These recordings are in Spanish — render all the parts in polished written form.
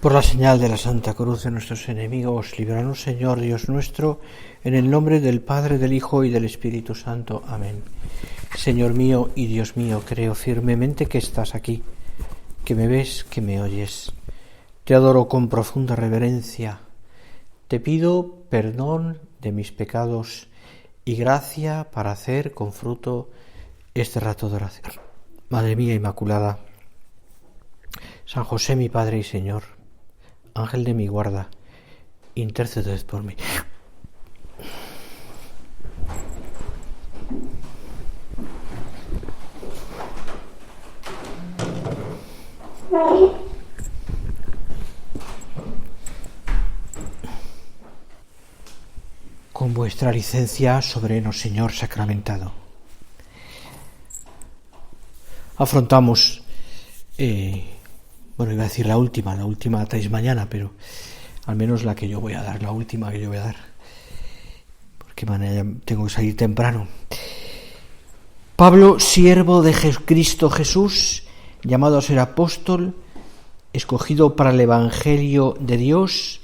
Por la señal de la Santa Cruz de nuestros enemigos, líbranos, Señor Dios nuestro, en el nombre del Padre, del Hijo y del Espíritu Santo. Amén. Señor mío y Dios mío, creo firmemente que estás aquí, que me ves, que me oyes. Te adoro con profunda reverencia. Te pido perdón de mis pecados y gracia para hacer con fruto este rato de oración. Madre mía Inmaculada, San José mi Padre y Señor, Ángel de mi guarda, interceded por mí. Con vuestra licencia, soberano Señor sacramentado, afrontamos, iba a decir la última traéis mañana, pero al menos la que yo voy a dar, la última que yo voy a dar, porque mañana tengo que salir temprano. Pablo, siervo de Cristo Jesús, llamado a ser apóstol, escogido para el Evangelio de Dios,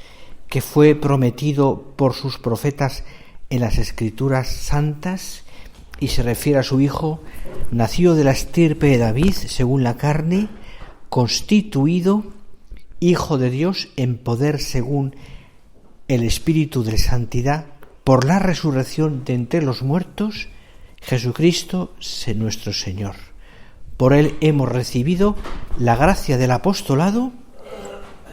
que fue prometido por sus profetas en las Escrituras santas, y se refiere a su Hijo, nacido de la estirpe de David, según la carne, constituido Hijo de Dios en poder según el Espíritu de santidad, por la resurrección de entre los muertos, Jesucristo nuestro Señor. Por él hemos recibido la gracia del apostolado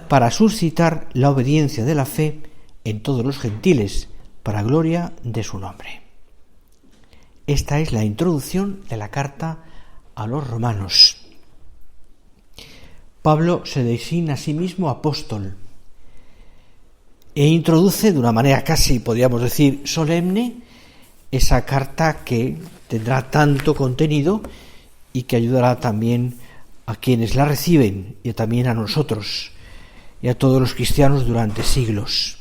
para suscitar la obediencia de la fe en todos los gentiles, para gloria de su nombre. Esta es la introducción de la carta a los romanos. Pablo se designa a sí mismo apóstol e introduce de una manera casi, podríamos decir, solemne, esa carta que tendrá tanto contenido y que ayudará también a quienes la reciben y también a nosotros y a todos los cristianos durante siglos.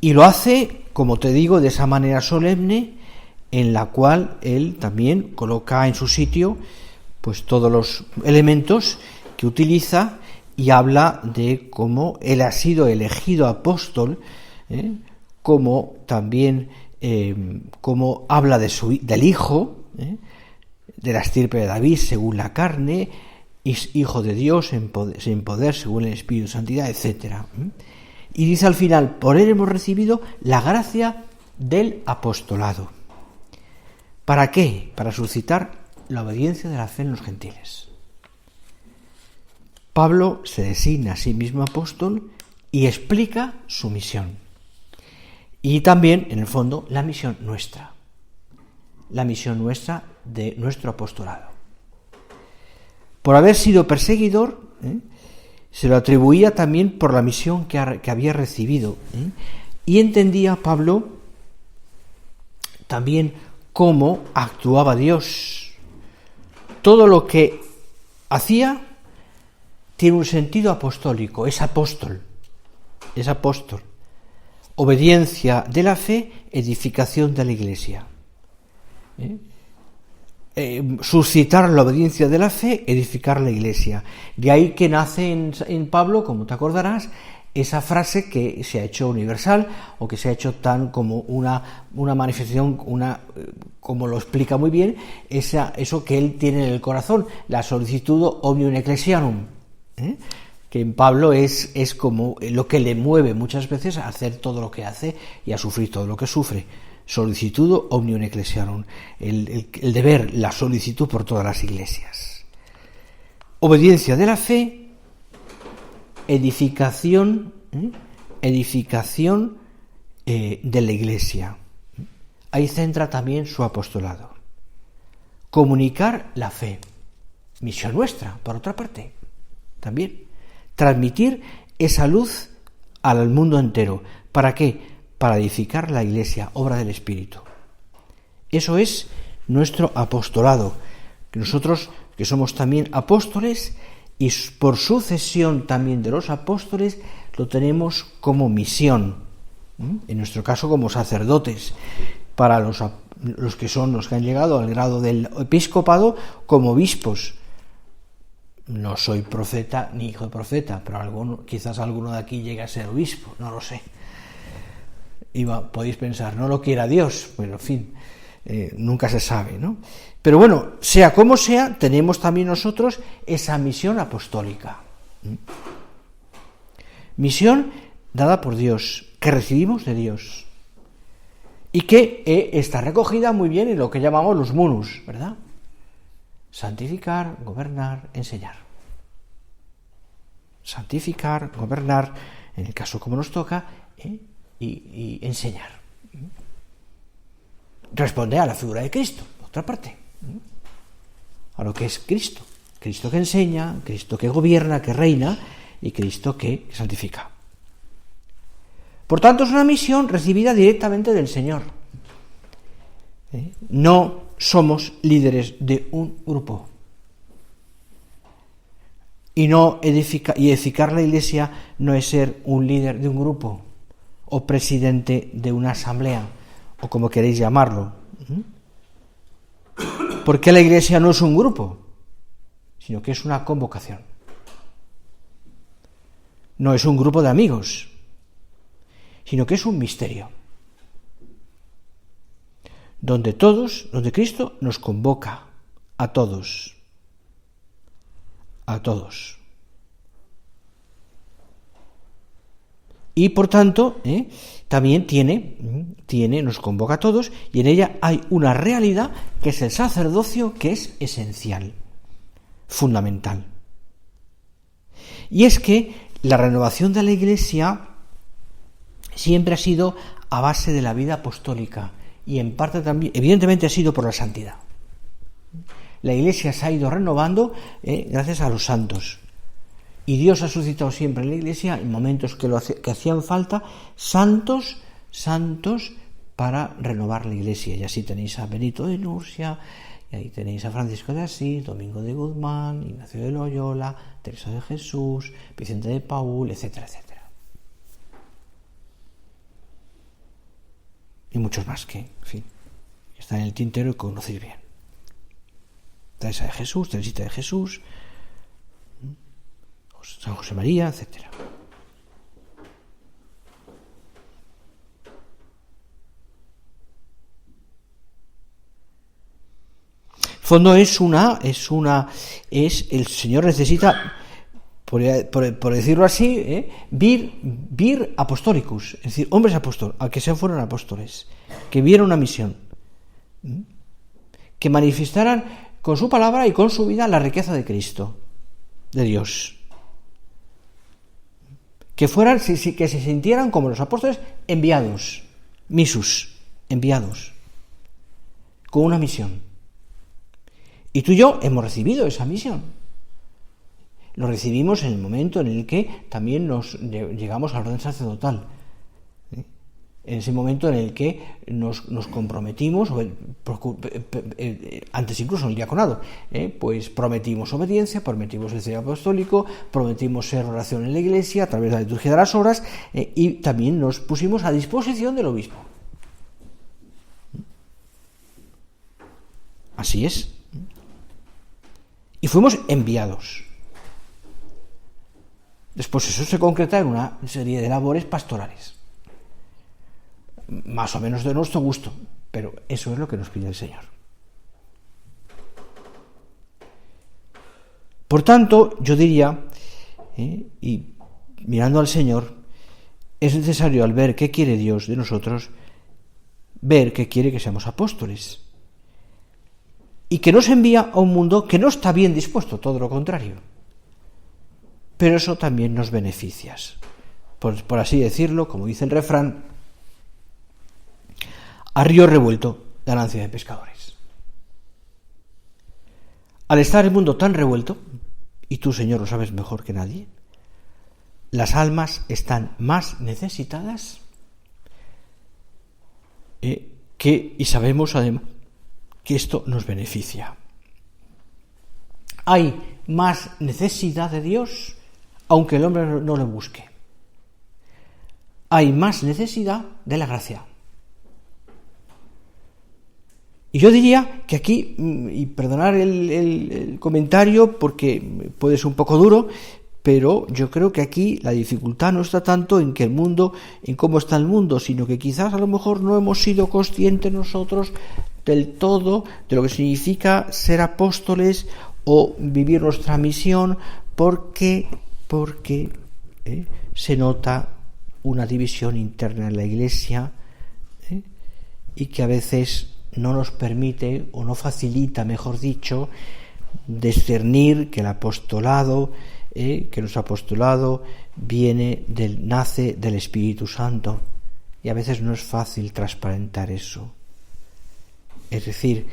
Y lo hace, como te digo, de esa manera solemne, en la cual él también coloca en su sitio pues todos los elementos que utiliza y habla de cómo él ha sido elegido apóstol, como también cómo habla del Hijo, de la estirpe de David según la carne, Hijo de Dios en poder según el Espíritu de Santidad, etc. Y dice al final, por él hemos recibido la gracia del apostolado. ¿Para qué? Para suscitar la obediencia de la fe en los gentiles. Pablo se designa a sí mismo apóstol y explica su misión. Y también, en el fondo, la misión nuestra de nuestro apostolado. Por haber sido perseguidor, se lo atribuía también por la misión que había recibido. Y entendía Pablo también cómo actuaba Dios. Todo lo que hacía tiene un sentido apostólico, es apóstol. Obediencia de la fe, edificación de la Iglesia. Suscitar la obediencia de la fe, edificar la Iglesia. De ahí que nace en Pablo, como te acordarás, esa frase que se ha hecho universal o que se ha hecho tan como una manifestación, como lo explica muy bien, eso que él tiene en el corazón, la solicitud omnium ecclesianum, que en Pablo es como lo que le mueve muchas veces a hacer todo lo que hace y a sufrir todo lo que sufre. Solicitud omnium ecclesianum, el deber, la solicitud por todas las iglesias. Obediencia de la fe, edificación de la Iglesia. Ahí centra también su apostolado. Comunicar la fe. Misión nuestra, por otra parte, también. Transmitir esa luz al mundo entero. ¿Para qué? Para edificar la Iglesia, obra del Espíritu. Eso es nuestro apostolado. Nosotros, que somos también apóstoles, y por sucesión también de los apóstoles, lo tenemos como misión, en nuestro caso como sacerdotes, para los que han llegado al grado del episcopado como obispos, No soy profeta ni hijo de profeta, pero quizás alguno de aquí llegue a ser obispo, no lo sé. Podéis pensar, no lo quiera Dios, pero en fin, nunca se sabe, ¿no? Pero bueno, sea como sea, tenemos también nosotros esa misión apostólica. Misión dada por Dios, que recibimos de Dios, y que está recogida muy bien en lo que llamamos los munus, ¿verdad? Santificar, gobernar, enseñar. Santificar, gobernar, en el caso como nos toca, y enseñar. Responde a la figura de Cristo, por otra parte, a lo que es Cristo. Cristo que enseña, Cristo que gobierna, que reina, y Cristo que santifica. Por tanto, es una misión recibida directamente del Señor. No somos líderes de un grupo. Y edificar la Iglesia no es ser un líder de un grupo o presidente de una asamblea, o como queréis llamarlo. Porque la Iglesia no es un grupo, sino que es una convocación. No es un grupo de amigos, sino que es un misterio, donde Cristo nos convoca a todos. Y por tanto, también nos convoca a todos, y en ella hay una realidad que es el sacerdocio, que es esencial, fundamental. Y es que la renovación de la Iglesia siempre ha sido a base de la vida apostólica, y en parte también, evidentemente, ha sido por la santidad. La Iglesia se ha ido renovando gracias a los santos. Y Dios ha suscitado siempre en la Iglesia, en momentos que hacían falta, santos para renovar la Iglesia. Y así tenéis a Benito de Nursia, y ahí tenéis a Francisco de Asís, Domingo de Guzmán, Ignacio de Loyola, Teresa de Jesús, Vicente de Paúl, etcétera, etcétera. Y muchos más que, en fin, están en el tintero y conocéis bien. Teresa de Jesús, Teresita de Jesús, San José María, etcétera. Fondo el Señor necesita, por decirlo así, vir apostolicus, es decir, hombres apóstoles, a que se fueron apóstoles, que vieron una misión, que manifestaran con su palabra y con su vida la riqueza de Cristo, de Dios. Que se sintieran como los apóstoles enviados, misus, enviados, con una misión. Y tú y yo hemos recibido esa misión. Lo recibimos en el momento en el que también llegamos al orden sacerdotal. En ese momento en el que nos comprometimos, antes incluso en el diaconado, pues prometimos obediencia, prometimos el sello apostólico, prometimos ser oración en la Iglesia a través de la liturgia de las horas, y también nos pusimos a disposición del obispo. Así es. Y fuimos enviados. Después eso se concreta en una serie de labores pastorales, más o menos de nuestro gusto, pero eso es lo que nos pide el Señor. Por tanto, yo diría, y mirando al Señor, es necesario, al ver qué quiere Dios de nosotros, ver que quiere que seamos apóstoles, y que nos envía a un mundo que no está bien dispuesto, todo lo contrario. Pero eso también nos beneficia. Por así decirlo, como dice el refrán, a río revuelto, ganancia de pescadores. Al estar el mundo tan revuelto, y tú, Señor, lo sabes mejor que nadie, las almas están más necesitadas y sabemos además que esto nos beneficia. Hay más necesidad de Dios, aunque el hombre no lo busque. Hay más necesidad de la gracia. Y yo diría que aquí, y perdonar el comentario porque puede ser un poco duro, pero yo creo que aquí la dificultad no está tanto en que el mundo, en cómo está el mundo, sino que quizás a lo mejor no hemos sido conscientes nosotros del todo de lo que significa ser apóstoles o vivir nuestra misión, porque se nota una división interna en la Iglesia, y que a veces no nos permite o no facilita, mejor dicho, discernir que el apostolado, que nuestro apostolado nace del Espíritu Santo, y a veces no es fácil transparentar eso. Es decir,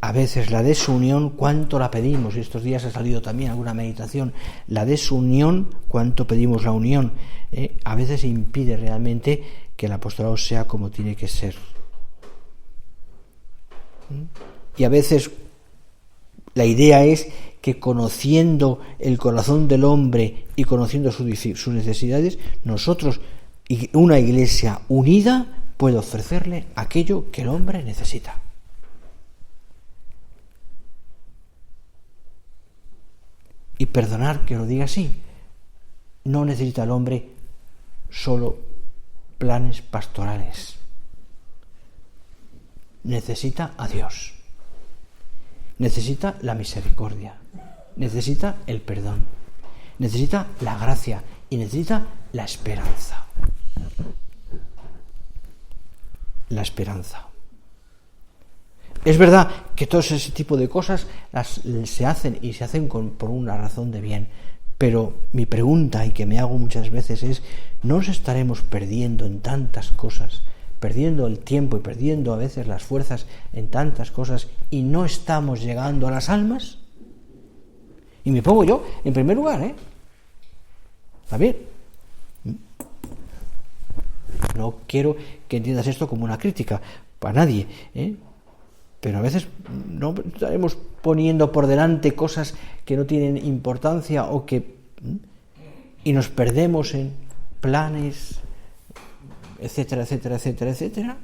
a veces la desunión, ¿cuánto la pedimos? Y estos días ha salido también alguna meditación. La desunión, ¿cuánto pedimos la unión? A veces impide realmente que el apostolado sea como tiene que ser. Y a veces la idea es que conociendo el corazón del hombre y conociendo sus necesidades, nosotros, una iglesia unida, puede ofrecerle aquello que el hombre necesita. Y perdonar que lo diga así, no necesita el hombre solo planes pastorales. Necesita a Dios, necesita la misericordia, necesita el perdón, necesita la gracia y necesita la esperanza. La esperanza. Es verdad que todo ese tipo de cosas se hacen y se hacen por una razón de bien, pero mi pregunta, y que me hago muchas veces, es: ¿no nos estaremos perdiendo en tantas cosas, perdiendo el tiempo y perdiendo a veces las fuerzas en tantas cosas, y no estamos llegando a las almas? Y me pongo yo en primer lugar, ¿Está bien? No quiero que entiendas esto como una crítica para nadie, pero a veces no estaremos poniendo por delante cosas que no tienen importancia y nos perdemos en planes, etcétera, etcétera, etcétera, etcétera.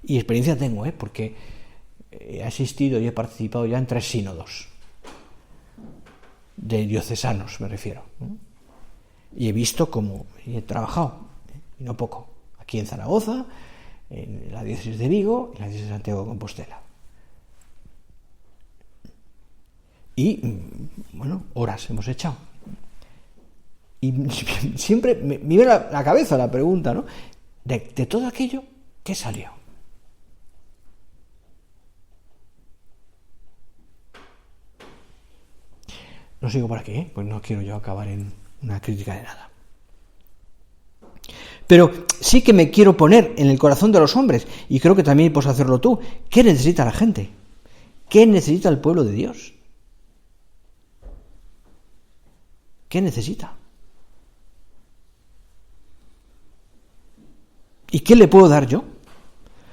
Y experiencia tengo, porque he asistido y he participado ya en 3 sínodos de diocesanos, me refiero, y he visto cómo he trabajado, y no poco, aquí en Zaragoza, en la diócesis de Vigo y en la diócesis de Santiago de Compostela. Y, horas hemos echado. Y siempre me viene a la cabeza la pregunta, ¿no? De todo aquello, ¿qué salió? No sigo por aquí, pues no quiero yo acabar en una crítica de nada. Pero sí que me quiero poner en el corazón de los hombres, y creo que también puedes hacerlo tú. ¿Qué necesita la gente? ¿Qué necesita el pueblo de Dios? ¿Qué necesita? ¿Y qué le puedo dar yo?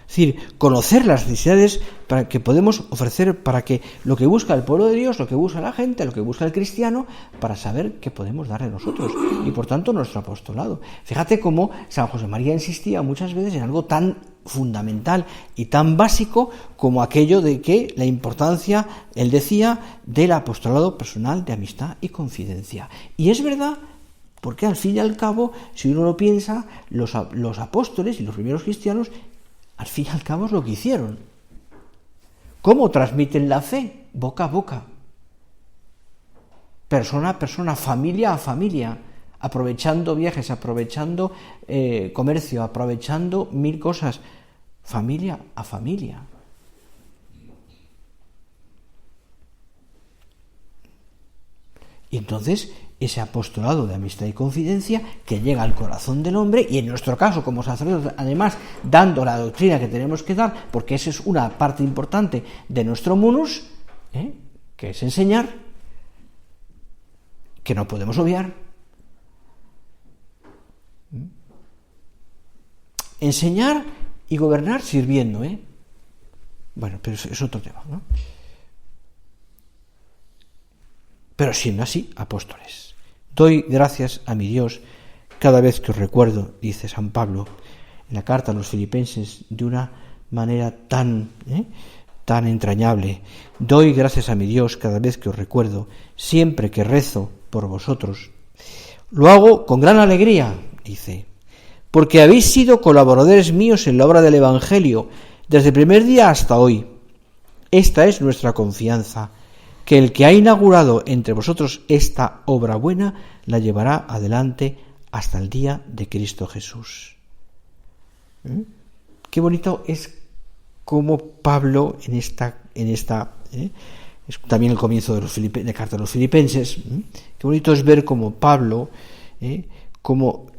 Es decir, conocer las necesidades para que podemos ofrecer, para que lo que busca el pueblo de Dios, lo que busca la gente, lo que busca el cristiano, para saber qué podemos darle nosotros y por tanto nuestro apostolado. Fíjate cómo San José María insistía muchas veces en algo tan fundamental y tan básico como aquello de que la importancia, él decía, del apostolado personal de amistad y confidencia. Y es verdad, porque al fin y al cabo, si uno lo piensa, los apóstoles y los primeros cristianos, al fin y al cabo es lo que hicieron. ¿Cómo transmiten la fe? Boca a boca. Persona a persona, familia a familia, aprovechando viajes, aprovechando comercio, aprovechando 1000 cosas, familia a familia. Y entonces ese apostolado de amistad y confidencia que llega al corazón del hombre, y en nuestro caso como sacerdotes, además dando la doctrina que tenemos que dar, porque esa es una parte importante de nuestro munus, que es enseñar, que no podemos obviar. Enseñar y gobernar sirviendo, Bueno, pero es otro tema, ¿no? Pero siendo así, apóstoles. Doy gracias a mi Dios cada vez que os recuerdo, dice San Pablo en la carta a los Filipenses, de una manera tan entrañable. Doy gracias a mi Dios cada vez que os recuerdo, siempre que rezo por vosotros. Lo hago con gran alegría, dice, porque habéis sido colaboradores míos en la obra del Evangelio, desde el primer día hasta hoy. Esta es nuestra confianza, que el que ha inaugurado entre vosotros esta obra buena, la llevará adelante hasta el día de Cristo Jesús. Qué bonito es como Pablo es también el comienzo de la carta de los Filipenses. Qué bonito es ver como Pablo como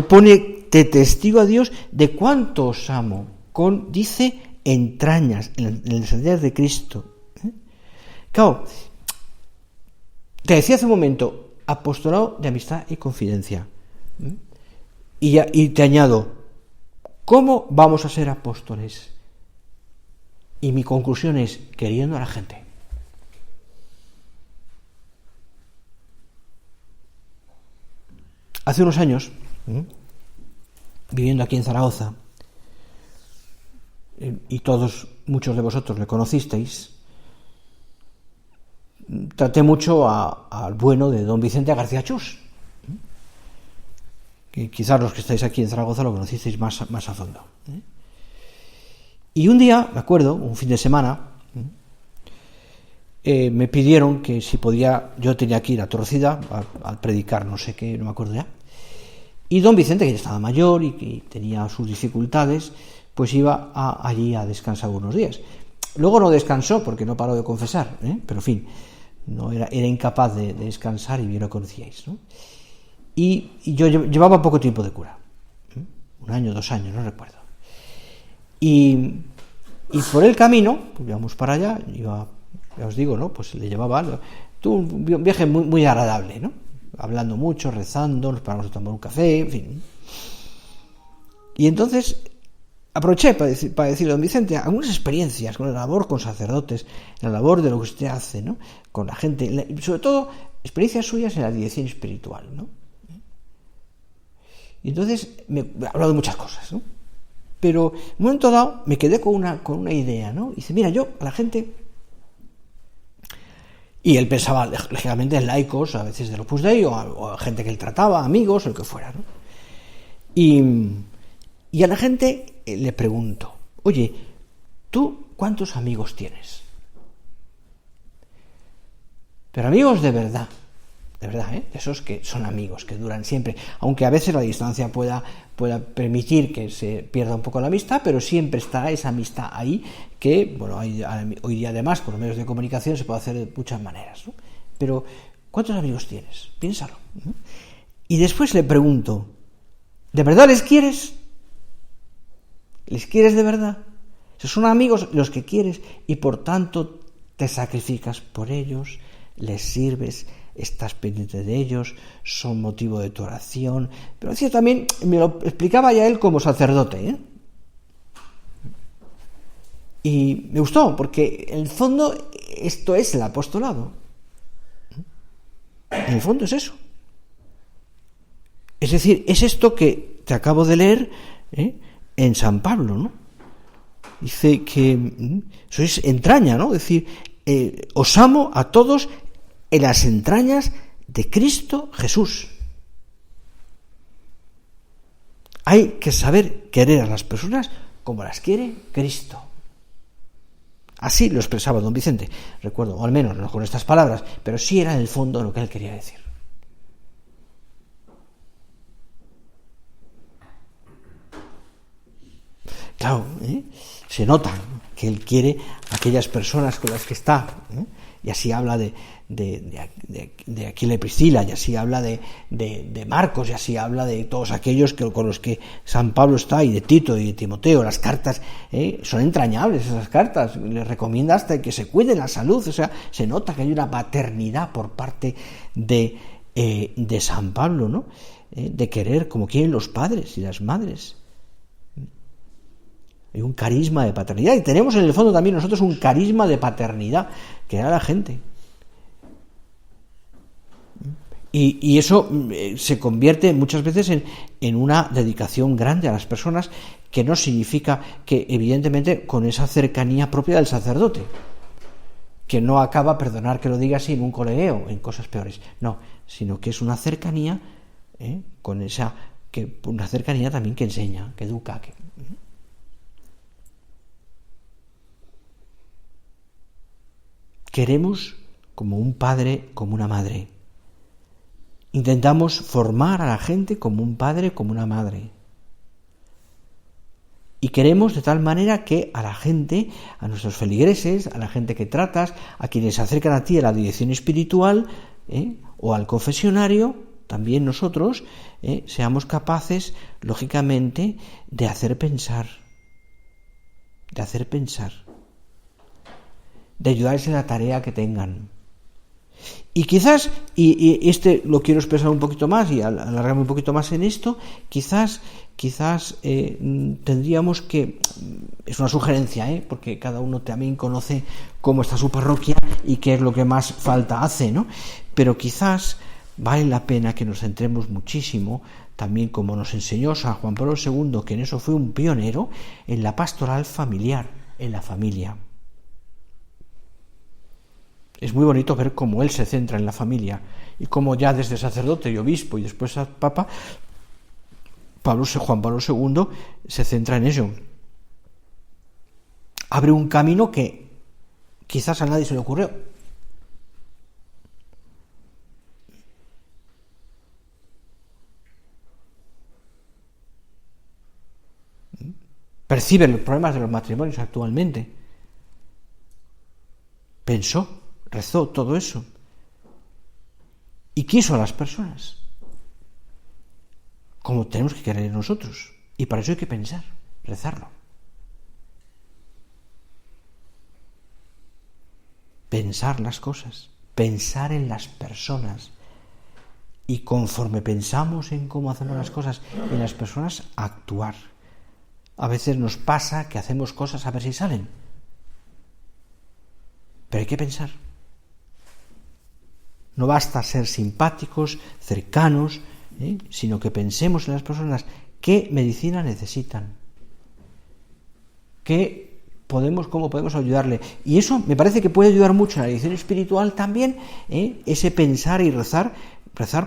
pone de testigo a Dios de cuánto os amo, dice entrañas, en las entrañas de Cristo. Claro, te decía hace un momento, apostolado de amistad y confidencia. Y te añado, ¿cómo vamos a ser apóstoles? Y mi conclusión es, queriendo a la gente. Hace unos años, viviendo aquí en Zaragoza, y muchos de vosotros le conocisteis, traté mucho al bueno de don Vicente García Chus, que quizás los que estáis aquí en Zaragoza lo conocisteis más a fondo. Y un día, me acuerdo, un fin de semana, me pidieron que si podía, yo tenía que ir a Torrecida al predicar, no sé qué, no me acuerdo ya. Y don Vicente, que ya estaba mayor y que tenía sus dificultades, pues iba allí a descansar unos días. Luego no descansó porque no paró de confesar, pero en fin, no era incapaz de descansar y bien lo conocíais, ¿no? Y yo llevaba poco tiempo de cura, 1 año, 2 años, no recuerdo. Y por el camino, pues íbamos para allá, ya os digo, ¿no? Pues le llevaba un viaje muy, muy agradable, ¿no? Hablando mucho, rezando, nos paramos a tomar un café, en fin. Y entonces aproveché para decirle a don Vicente algunas experiencias con la labor con sacerdotes, la labor de lo que usted hace, ¿no? Con la gente, sobre todo experiencias suyas en la dirección espiritual, ¿no? Y entonces me ha hablado de muchas cosas, ¿no? Pero en un momento dado me quedé con una idea, ¿no? Y dice, mira, yo a la gente... Y él pensaba, lógicamente, en laicos, a veces del Opus Dei, o a gente que él trataba, amigos, o lo que fuera, ¿no? Y a la gente le pregunto, oye, ¿tú cuántos amigos tienes? Pero amigos de verdad, esos que son amigos, que duran siempre, aunque a veces la distancia pueda permitir que se pierda un poco la amistad, pero siempre está esa amistad ahí, que, bueno, hoy día además con los medios de comunicación se puede hacer de muchas maneras, ¿no? Pero, ¿cuántos amigos tienes? Piénsalo, ¿no? Y después le pregunto, ¿de verdad les quieres? ¿Les quieres de verdad? Esos son amigos los que quieres y por tanto te sacrificas por ellos, les sirves, estás pendiente de ellos, son motivo de tu oración. Pero decía también, me lo explicaba ya él como sacerdote, y me gustó, porque en el fondo esto es el apostolado. En el fondo es eso. Es decir, es esto que te acabo de leer en San Pablo, ¿no? Dice que sois entraña, ¿no? Es decir, os amo a todos en las entrañas de Cristo Jesús. Hay que saber querer a las personas como las quiere Cristo. Así lo expresaba don Vicente, recuerdo, o al menos no con estas palabras, pero sí era en el fondo lo que él quería decir. Claro, se nota que él quiere a aquellas personas con las que está, y así habla de Aquila y Priscila, y así habla de Marcos, y así habla de todos aquellos con los que San Pablo está, y de Tito y de Timoteo. Las cartas son entrañables, esas cartas, les recomienda hasta que se cuiden la salud, o sea, se nota que hay una paternidad por parte de San Pablo, ¿no? De querer como quieren los padres y las madres. Hay un carisma de paternidad, y tenemos en el fondo también nosotros un carisma de paternidad que da a la gente. Y eso se convierte muchas veces en una dedicación grande a las personas, que no significa que, evidentemente, con esa cercanía propia del sacerdote, que no acaba, perdonar que lo diga así, en un colegueo, en cosas peores, no, sino que es una cercanía, una cercanía también que enseña, que educa, queremos como un padre, como una madre. Intentamos formar a la gente como un padre, como una madre. Y queremos de tal manera que a la gente, a nuestros feligreses, a la gente que tratas, a quienes se acercan a ti a la dirección espiritual o al confesionario, también nosotros seamos capaces, lógicamente, de hacer pensar, de ayudarles en la tarea que tengan. Y quizás, y lo quiero expresar un poquito más y alargarme un poquito más en esto, quizás tendríamos que, es una sugerencia, porque cada uno también conoce cómo está su parroquia y qué es lo que más falta hace, ¿no? Pero quizás vale la pena que nos centremos muchísimo, también como nos enseñó San Juan Pablo II, que en eso fue un pionero, en la pastoral familiar, en la familia. Es muy bonito ver cómo él se centra en la familia y cómo ya desde sacerdote y obispo y después papa, Juan Pablo II se centra en ello. Abre un camino que quizás a nadie se le ocurrió. Percibe los problemas de los matrimonios actualmente. Pensó, rezó todo eso y quiso a las personas como tenemos que querer nosotros, y para eso hay que pensar, rezarlo, pensar las cosas, pensar en las personas, y conforme pensamos en cómo hacemos las cosas en las personas, actuar. A veces nos pasa que hacemos cosas a ver si salen, pero hay que pensar. No basta ser simpáticos, cercanos, sino que pensemos en las personas qué medicina necesitan, cómo podemos ayudarle. Y eso me parece que puede ayudar mucho en la dirección espiritual también, ese pensar y rezar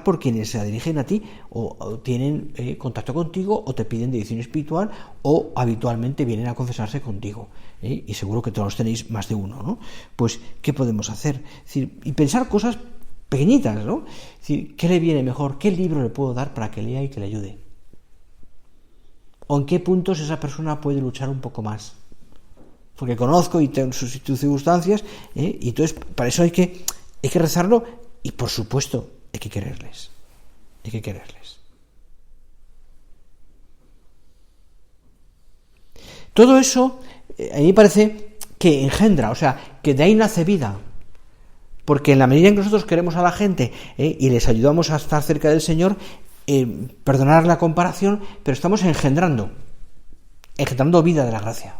por quienes se dirigen a ti o tienen contacto contigo o te piden dirección espiritual o habitualmente vienen a confesarse contigo. Y seguro que todos tenéis más de uno, ¿no? Pues, ¿qué podemos hacer? Es decir, y pensar cosas pequeñitas, ¿no? Es decir, ¿qué le viene mejor? ¿Qué libro le puedo dar para que lea y que le ayude? ¿O en qué puntos esa persona puede luchar un poco más? Porque conozco y tengo sus circunstancias, y entonces para eso hay que rezarlo y, por supuesto, hay que quererles. Todo eso a mí me parece que engendra, o sea, que de ahí nace vida. Porque en la medida en que nosotros queremos a la gente y les ayudamos a estar cerca del Señor, perdonar la comparación, pero estamos engendrando vida de la gracia.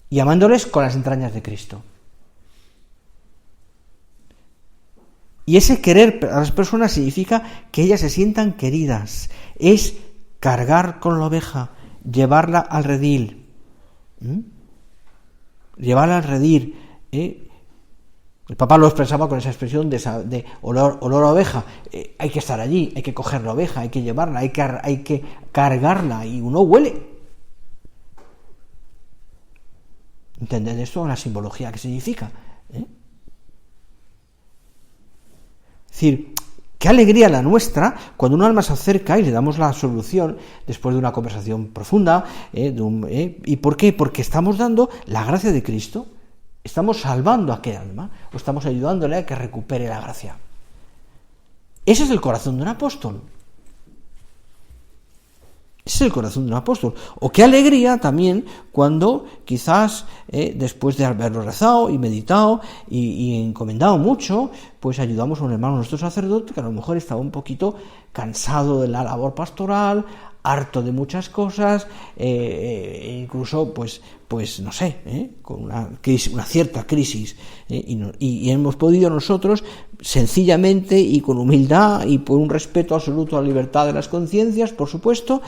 Y amándoles con las entrañas de Cristo. Y ese querer a las personas significa que ellas se sientan queridas. Es cargar con la oveja, llevarla al redil. Llevarla al redil. El Papa lo expresaba con esa expresión de olor a oveja. Hay que estar allí, hay que coger la oveja, hay que llevarla, hay que cargarla y uno huele. ¿Entended esto? La simbología que significa. Es decir, qué alegría la nuestra cuando un alma se acerca y le damos la solución después de una conversación profunda. ¿Y por qué? Porque estamos dando la gracia de Cristo. Estamos salvando a aquel alma o estamos ayudándole a que recupere la gracia. Ese es el corazón de un apóstol. O qué alegría también cuando quizás después de haberlo rezado y meditado y encomendado mucho, pues ayudamos a un hermano nuestro sacerdote que a lo mejor estaba un poquito cansado de la labor pastoral, harto de muchas cosas, incluso pues pues no sé, con una cierta crisis, y hemos podido nosotros sencillamente y con humildad y por un respeto absoluto a la libertad de las conciencias, por supuesto,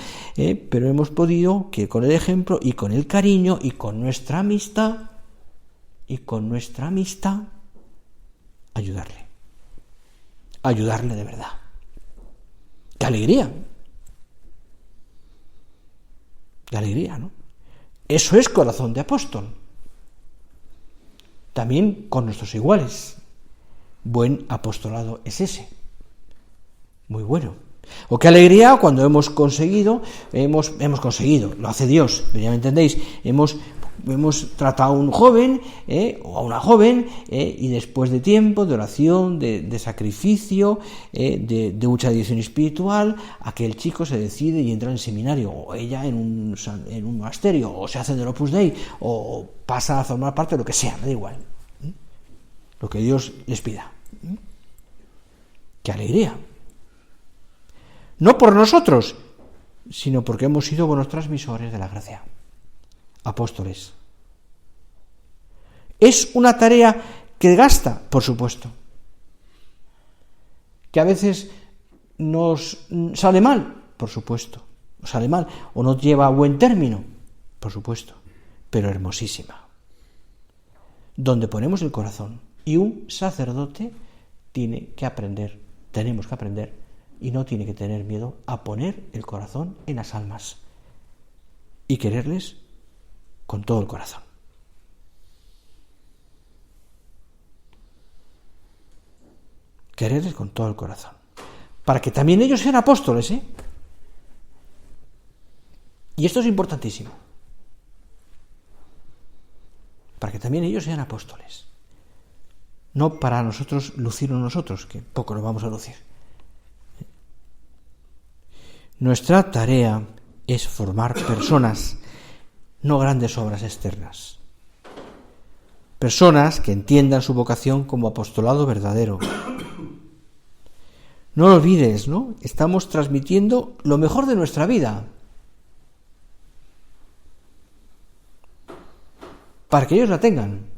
pero hemos podido que con el ejemplo y con el cariño y con nuestra amistad ayudarle de verdad. ¡Qué alegría! ¡Qué alegría!, ¿no? Eso es corazón de apóstol. También con nuestros iguales. Buen apostolado es ese. Muy bueno. O qué alegría cuando hemos conseguido, lo hace Dios, ya me entendéis, hemos tratado a un joven o a una joven y después de tiempo, de oración, de sacrificio, de mucha dedicación espiritual, aquel chico se decide y entra en seminario, o ella en un monasterio, o se hace del Opus Dei, o pasa a formar parte de lo que sea, me da igual. Lo que Dios les pida. ¡Qué alegría! No por nosotros, sino porque hemos sido buenos transmisores de la gracia. Apóstoles. ¿Es una tarea que gasta? Por supuesto. ¿Que a veces nos sale mal? Por supuesto. Nos sale mal. ¿O no lleva a buen término? Por supuesto. Pero hermosísima. Donde ponemos el corazón. Y un sacerdote tenemos que aprender, y no tiene que tener miedo a poner el corazón en las almas y quererles con todo el corazón. Quererles con todo el corazón. Para que también ellos sean apóstoles, Y esto es importantísimo. Para que también ellos sean apóstoles. No para nosotros lucirnos nosotros, que poco nos vamos a lucir. Nuestra tarea es formar personas, no grandes obras externas. Personas que entiendan su vocación como apostolado verdadero. No lo olvides, ¿no? Estamos transmitiendo lo mejor de nuestra vida. Para que ellos la tengan.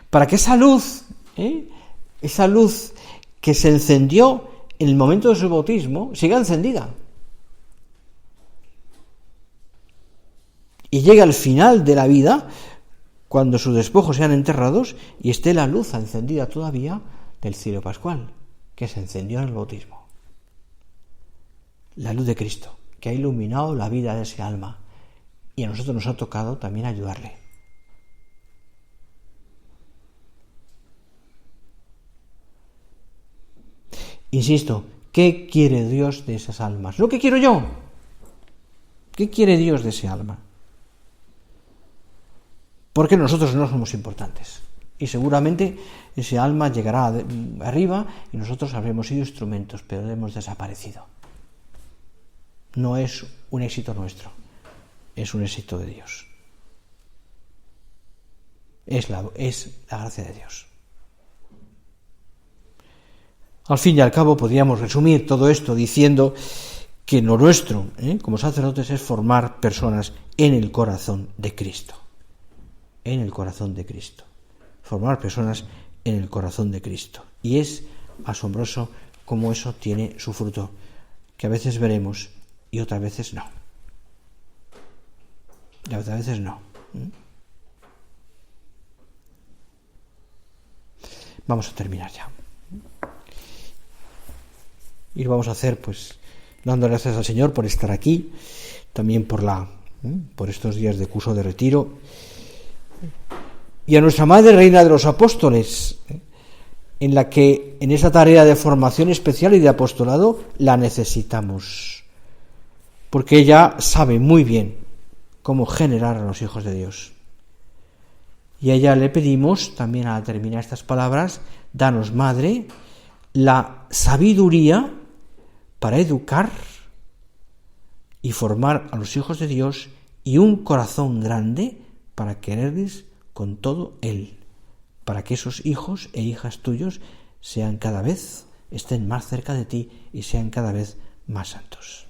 Para que esa luz que se encendió en el momento de su bautismo, siga encendida. Y llegue al final de la vida, cuando sus despojos sean enterrados, y esté la luz encendida todavía del cirio pascual, que se encendió en el bautismo. La luz de Cristo, que ha iluminado la vida de ese alma. Y a nosotros nos ha tocado también ayudarle. Insisto, ¿qué quiere Dios de esas almas? ¿Lo que quiero yo? ¿Qué quiere Dios de ese alma? Porque nosotros no somos importantes. Y seguramente ese alma llegará arriba y nosotros habremos sido instrumentos, pero hemos desaparecido. No es un éxito nuestro, es un éxito de Dios. Es la gracia de Dios. Al fin y al cabo podríamos resumir todo esto diciendo que lo nuestro, como sacerdotes, es formar personas en el corazón de Cristo. En el corazón de Cristo. Formar personas en el corazón de Cristo. Y es asombroso cómo eso tiene su fruto, que a veces veremos y otras veces no. Y otras veces no. Vamos a terminar ya. Y lo vamos a hacer pues dando gracias al Señor por estar aquí, también por estos días de curso de retiro, y a nuestra Madre Reina de los Apóstoles, en la que en esa tarea de formación especial y de apostolado la necesitamos, porque ella sabe muy bien cómo generar a los hijos de Dios. Y a ella le pedimos también, al terminar estas palabras, danos, Madre, la sabiduría para educar y formar a los hijos de Dios y un corazón grande para quererles con todo Él, para que esos hijos e hijas tuyos estén más cerca de ti y sean cada vez más santos.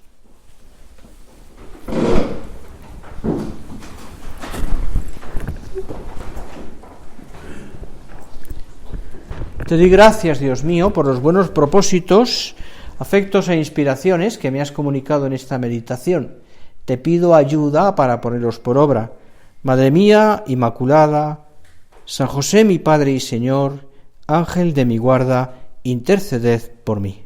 Te doy gracias, Dios mío, por los buenos propósitos, afectos e inspiraciones que me has comunicado en esta meditación. Te pido ayuda para ponerlos por obra. Madre mía Inmaculada, San José mi Padre y Señor, Ángel de mi guarda, interceded por mí.